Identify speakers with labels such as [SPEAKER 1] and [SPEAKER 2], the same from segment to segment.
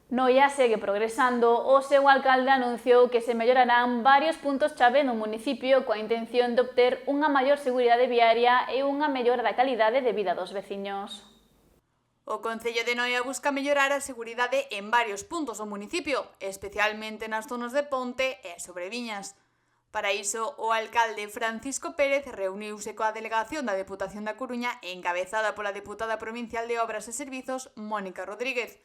[SPEAKER 1] Noia segue progresando. O seu alcalde anunciou que se mellorarán varios puntos chave no municipio coa intención de obter unha maior seguridade viaria e unha mellora da calidade de vida dos veciños.
[SPEAKER 2] O Concello de Noia busca mellorar a seguridade en varios puntos do municipio, especialmente nas zonas de Ponte e Sobreviñas. Para iso, o alcalde Francisco Pérez reuniuse coa delegación da Deputación da Coruña encabezada pola deputada provincial de Obras e Servizos, Mónica Rodríguez.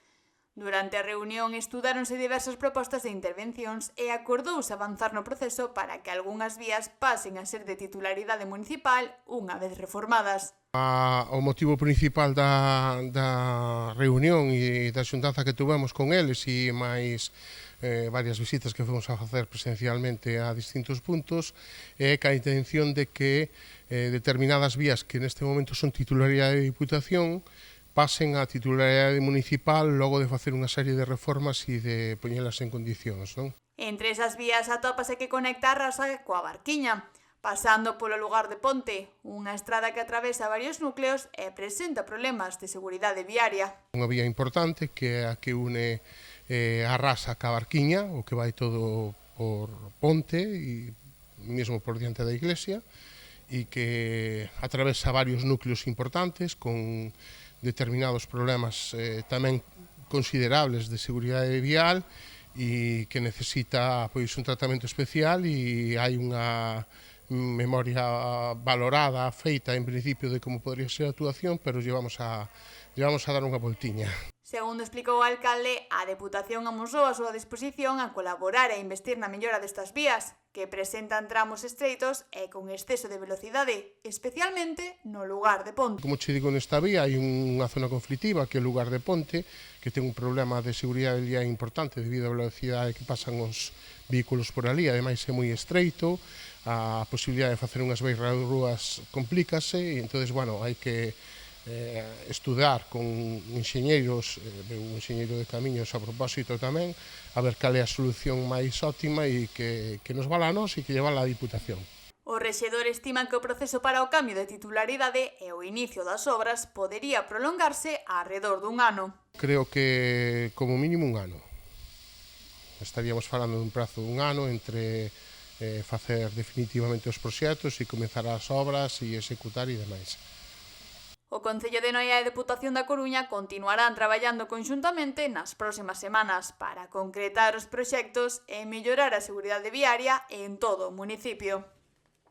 [SPEAKER 2] Durante a reunión estudáronse diversas propostas de intervencións e acordouse avanzar no proceso para que algunhas vías pasen a ser de titularidade municipal unha vez reformadas.
[SPEAKER 3] O motivo principal da reunión e da xuntanza que tuvemos con eles e máis varias visitas que fomos a facer presencialmente a distintos puntos é que a intención de que determinadas vías que neste momento son titularidade de Diputación pasen a titularidade municipal logo de facer unha serie de reformas e de poñelas en condicións, non?
[SPEAKER 2] Entre esas vías atópase que conecta a Rasa coa Barquiña, pasando polo lugar de Ponte, unha estrada que atravesa varios núcleos e presenta problemas de seguridade viaria.
[SPEAKER 3] Unha vía importante que é a que une a Rasa ca Barquiña, o que vai todo por Ponte e mesmo por diante da iglesia, e que atravesa varios núcleos importantes con determinados problemas tamén considerables de seguridade vial e que necesita pois un tratamento especial e hai unha memoria valorada, feita en principio de como podría ser a actuación, pero llevamos a dar unha voltiña.
[SPEAKER 2] Segundo explicou o alcalde, a Deputación amosou a súa disposición a colaborar e investir na mellora destas vías, que presentan tramos estreitos e con exceso de velocidade, especialmente no lugar de Ponte.
[SPEAKER 3] Como che digo, nesta vía hai unha zona conflictiva que é o lugar de Ponte, que ten un problema de seguridade vial importante debido á velocidade que pasan os vehículos por ali, ademais é moi estreito, a posibilidade de facer unhas beirarrúas complícase e entonces, bueno, hai que estudar con enxeñeiros, un enxeñeiro de camiños a propósito tamén, a ver cal é a solución máis óptima e que nos vala a nos e que lle vala a Diputación.
[SPEAKER 2] O rexedor estima que o proceso para o cambio de titularidade e o inicio das obras podería prolongarse arredor dun ano.
[SPEAKER 3] Creo que como mínimo un ano. Estaríamos falando dun prazo dun ano entre facer definitivamente os proxectos e comezar as obras e executar e demais.
[SPEAKER 2] O Concello de Noia e a Deputación da Coruña continuarán traballando conxuntamente nas próximas semanas para concretar os proxectos e mellorar a seguridade viaria en todo o municipio.